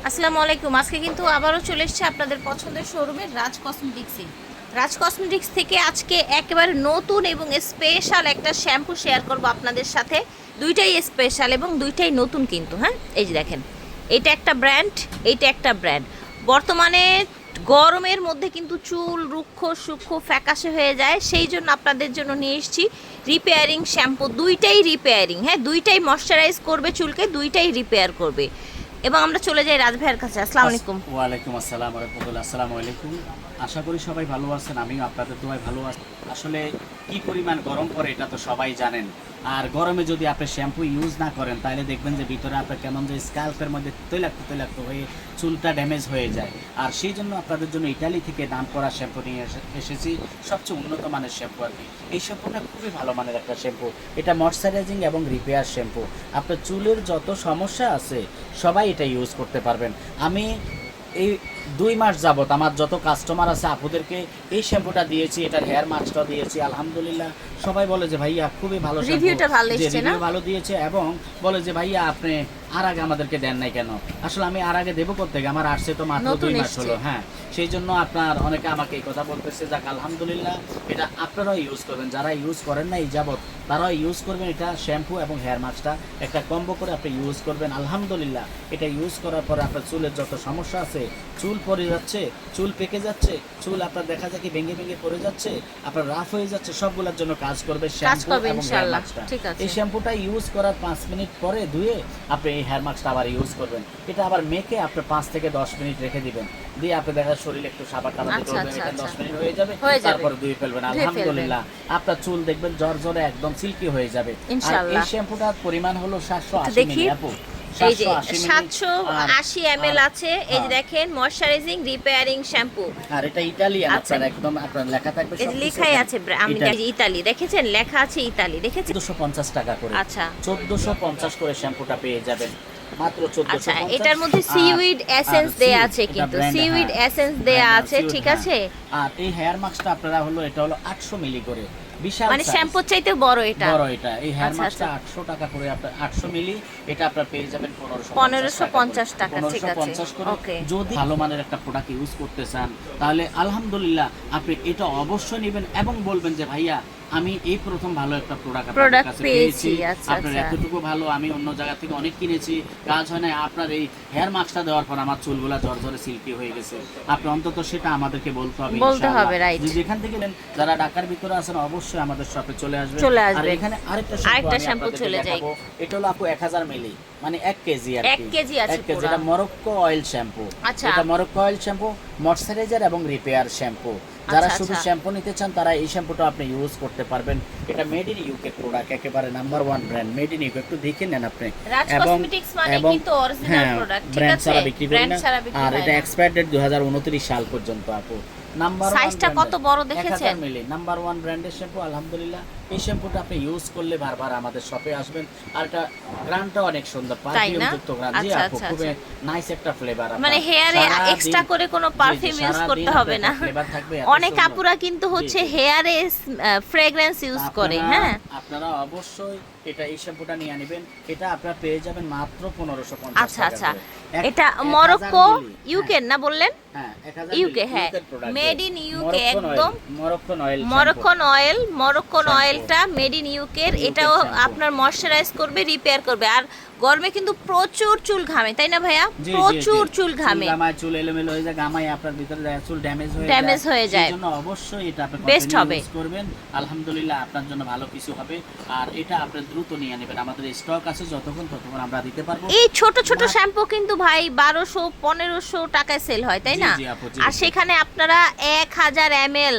আসসালামু আলাইকুম। আজকে কিন্তু আবারও চলে এসেছে আপনাদের পছন্দের শোরুমে রাজ কসমেটিক্সে। রাজ কসমেটিক্স থেকে আজকে একেবারে নতুন এবং স্পেশাল একটা শ্যাম্পু শেয়ার করব আপনাদের সাথে। দুইটাই স্পেশাল এবং দুইটাই নতুন কিন্তু, হ্যাঁ এই যে দেখেন, এটা একটা ব্র্যান্ড, এইটা একটা ব্র্যান্ড। বর্তমানে গরমের মধ্যে কিন্তু চুল রুক্ষ সূক্ষ্ম ফ্যাকাশে হয়ে যায়, সেই জন্য আপনাদের জন্য নিয়ে এসেছি রিপেয়ারিং শ্যাম্পু। দুইটাই রিপেয়ারিং, হ্যাঁ দুইটাই ময়শ্চারাইজ করবে চুলকে, দুইটাই রিপেয়ার করবে। এবং আমরা চলে যাই রাজ ভাইয়ের কাছে। আসসালামু আলাইকুম। ওয়ালাইকুম আসসালাম রাহমাতুল্লাহ। আসসালামু আলাইকুম। আশা করি সবাই ভালো আছেন, আমিও আপনাদের দোয়ায় ভালো আছি। আসলে কি পরিমাণ গরম পড়ে এটা তো সবাই জানেন। আর গরমে যদি আপনি শ্যাম্পু ইউজ না করেন তাহলে দেখবেন যে ভিতরে আপনার কেমন যে স্ক্যাল্পের মধ্যে তৈলাক্ত হয়ে চুলটা ড্যামেজ হয়ে যায়। আর সেই জন্য আপনাদের জন্য ইটালি থেকে দাম করা শ্যাম্পু নিয়ে এসেছি, সবচেয়ে উন্নত মানের শ্যাম্পু আর কি। এই শ্যাম্পুটা খুবই ভালো মানের একটা শ্যাম্পু। এটা ময়শ্চারাইজিং এবং রিপেয়ার শ্যাম্পু। আপনার চুলের যত সমস্যা আছে সবাই এটা ইউজ করতে পারবেন। আমি এই 2 মাস যাবত আমার যত কাস্টমার আছে আপুদেরকে এই শ্যাম্পুটা দিয়েছি, এটার হেয়ার মাস্কটা দিয়েছি। আলহামদুলিল্লাহ সবাই বলে যে ভাইয়া খুবই ভালো শ্যাম্পু, রিভিউটা ভালো এসেছে না? রিভিউ ভালো দিয়েছে এবং বলে যে ভাইয়া আপনি আর আগে আমাদেরকে দেন নাই কেন। আসলে আমি আর আগে দেবো করতে, আমার আসছে তো মাত্র 2 মাস হলো। হ্যাঁ, সেই জন্য আপনার অনেকে আমাকে এই কথা বলতেছে। যাক আলহামদুলিল্লাহ, এটা আপনারাও ইউজ করবেন, যারা ইউজ করেন না এই যাবত তারাও ইউজ করবেন। এটা শ্যাম্পু এবং হেয়ার মাস্কটা একটা কম্বো করে আপনি ইউজ করবেন। আলহামদুলিল্লাহ এটা ইউজ করার পরে আপনার চুলের যত সমস্যা আছে, চুল পড়ে যাচ্ছে, চুল পেকে যাচ্ছে, চুল আপনার দেখা যায় কি ভেঙে পড়ে যাচ্ছে, আপনার রাফ হয়ে যাচ্ছে, সবগুলোর জন্য কাজ করবে শ্যাম্পু এবং হেয়ার মাস্কটা। এই শ্যাম্পুটা ইউজ করার 5 মিনিট পরে ধুয়ে আপনি এই হেয়ার মাস্কটা আবার ইউজ করবেন। এটা আবার মেখে আপনি 5 থেকে 10 মিনিট রেখে দিবেন, দিয়ে আপনি দেখা শরীরে একটু সাবান টাবান দিতে হবে, এটা 10 মিনিট হয়ে যাবে, তারপর ধুয়ে ফেলবেন। আলহামদুলিল্লাহ আপনার চুল দেখবেন জড়জড়ে একদম সিল্কি হয়ে যাবে। আর এই শ্যাম্পুটার পরিমাণ হলো 780 মিলি আপু। এই যে 780 ml আছে। এই যে দেখেন, ময়শ্চারাইজিং রিপেয়ারিং শ্যাম্পু। আর এটা ইতালিয়ান, আপনার একদম আপনার লেখা থাকবে, এই যে লেখাই আছে ইতালি, দেখেছেন লেখা আছে ইতালি, দেখেছেন। 1450 টাকা করে, আচ্ছা 1450 করে শ্যাম্পুটা পেয়ে যাবেন মাত্র 1450। আচ্ছা, এটার মধ্যে সিউইড এসেন্স দেয়া আছে, কিন্তু সিউইড এসেন্স দেয়া আছে, ঠিক আছে। আর এই হেয়ার মাস্কটা আপনারা হলো এটা হলো 800 মিলি করে, বিশাল মানে শ্যাম্পুর চাইতে বড় এটা। এই হেয়ার মাস্কটা 800 টাকা করে, আপনার 800 মিলি এটা আপনারা পেয়ে যাবেন 1550 টাকা, ঠিক আছে। 1550 করে। যদি ভালো মানের একটা প্রোডাক্ট ইউজ করতে চান তাহলে আলহামদুলিল্লাহ আপনি এটা অবশ্যই নেবেন এবং বলবেন যে ভাইয়া আমি এই প্রথম ভালো একটা প্রোডাক্ট আপনার কাছে পেয়েছি। আপনার এতটুকু ভালো আমি অন্য জায়গা থেকে অনেক কিনেছি, কাজ হয় না। আপনার এই হেয়ার মাস্কটা দেওয়ার পর আমার চুলগুলা ঝরঝরে সিল্কি হয়ে গেছে। আপনি অন্তত সেটা আমাদেরকে বলতে হবে ইনশাআল্লাহ। যেখান থেকে নেন, যারা ঢাকার ভিতরে আছেন অবশ্যই আমাদের শপে চলে আসবেন। আর এখানে আরেকটা শ্যাম্পু চলে যায়, এটা হলো আপু 1000 মিলি, মানে 1 কেজি আর কি। 1 কেজি আছে পুরো। এটা মরক্কো অয়েল শ্যাম্পু। এটা মরক্কো অয়েল শ্যাম্পু, ময়শ্চারাইজার এবং রিপেয়ার শ্যাম্পু। যারা শুধু শ্যাম্পু নিতে চান তারা এই শ্যাম্পুটা আপনি ইউজ করতে পারবেন। এটা মেড ইন ইউকে প্রোডাক্ট, একেবারে number 1 brand, made in UK. একটু দেখে নেন আপনি। রাজ কসমেটিক্স মানে কিন্তু অরিজিনাল প্রোডাক্ট, ঠিক আছে, ব্র্যান্ড ছাড়া বিক্রি করি না। আর হয় এটা এক্সপায়ার ডেট 2029 সাল পর্যন্ত আপু। নাম্বার 1 সাইজটা কত বড় দেখেছেন? 1000 মিলি নাম্বার 1 ব্র্যান্ডের শ্যাম্পু। আলহামদুলিল্লাহ এই শ্যাম্পুটা আপনি ইউজ করলে বারবার আমাদের শপে আসবেন। আর এটা গ্রানটা অনেক সুন্দর, পারফিউম যুক্ত গ্রান। জি আপু, খুব নাইস একটা ফ্লেভার। মানে হেয়ারে এক্সট্রা করে কোনো পারফিউম ইউজ করতে হবে না। অনেক আপুরা কিন্তু হচ্ছে হেয়ারে ফ্রেগ্রেন্স ইউজ করে। হ্যাঁ, আপনারা অবশ্যই এটা এই শ্যাম্পুটা নিয়ে নেবেন। এটা আপনারা পেয়ে যাবেন মাত্র 1550 টাকা। আচ্ছা, এটা মরক্কো ইউকে না বললেন? হ্যাঁ, ইউকে, হ্যাঁ মেড ইন ইউকে, একদম মরক্কন অয়েলটা মেড ইন ইউকের। এটাও আপনার ময়শ্চারাইজ করবে, রিপেয়ার করবে। আর গরমে কিন্তু প্রচুর চুল ঘামে, তাই না ভাইয়া? প্রচুর চুল ঘামে, চুল এলোমেলো হয়ে যায়, গামায় আপনার ভিতরে চুল ড্যামেজ হয়ে যায়। সেজন্য অবশ্যই এটা আপনি বেস্ট হবে ইউজ করবেন। আলহামদুলিল্লাহ আপনার জন্য ভালো কিছু হবে। আর এটা আপনি দ্রুত নিয়ে নেবেন, আমাদের স্টক আছে, ততক্ষণ আমরা দিতে পারবো। এই ছোট শ্যাম্পু কিন্তু ভাই 1200-1500 টাকায় সেল হয়, তাই না? আর সেখানে আপনারা 1000 ml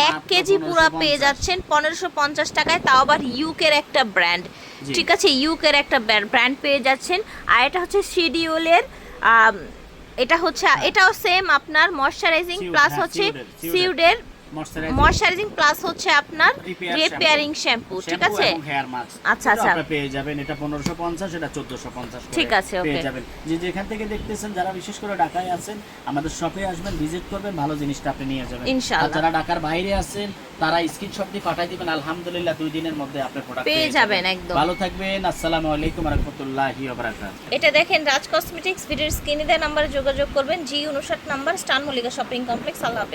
1 কেজি পুরো পেয়ে যাচ্ছেন 1550 টাকায়, তাও আবার ইউকের একটা ব্র্যান্ড, ঠিক আছে, ইউকের একটা ব্র্যান্ড পেয়ে যাচ্ছেন। আর এটা হচ্ছে শিডিউলের, এটা হচ্ছে এটাও সেম আপনার ময়শ্চারাইজিং প্লাস হচ্ছে সিউডের ময়শ্চারাইজিং প্লাস হচ্ছে আপনার রিপেয়ারিং শ্যাম্পু, ঠিক আছে? হেয়ার মাস্ক আচ্ছা আচ্ছা, আপনারা পেয়ে যাবেন। এটা 1550, এটা 1450 করে ঠিক আছে, পেয়ে ওকে। যাবেন। যে যেখান থেকে দেখতেছেন, যারা বিশেষ করে ঢাকায় আছেন, আমাদের শপে আসবেন, ভিজিট করবেন, ভালো জিনিসটা আপনি নিয়ে যাবেন। আর ইনশাআল্লাহ। যারা ঢাকার বাইরে আছেন, তারা স্ক্রিনশট দিয়ে পাঠিয়ে দিবেন, আলহামদুলিল্লাহ 2 দিনের মধ্যে আপনি প্রোডাক্ট পেয়ে যাবেন একদম। ভালো থাকবেন। আসসালামু আলাইকুম ওয়া রাহমাতুল্লাহি ওয়া বারাকাতুহু। এটা দেখেন রাজ কসমেটিক্স, ভিডিওর স্ক্রিনে দেওয়া নাম্বারে যোগাযোগ করবেন। G59 নাম্বার, স্টান মল্লিকা শপিং কমপ্লেক্স। আল্লাহ হাফেজ।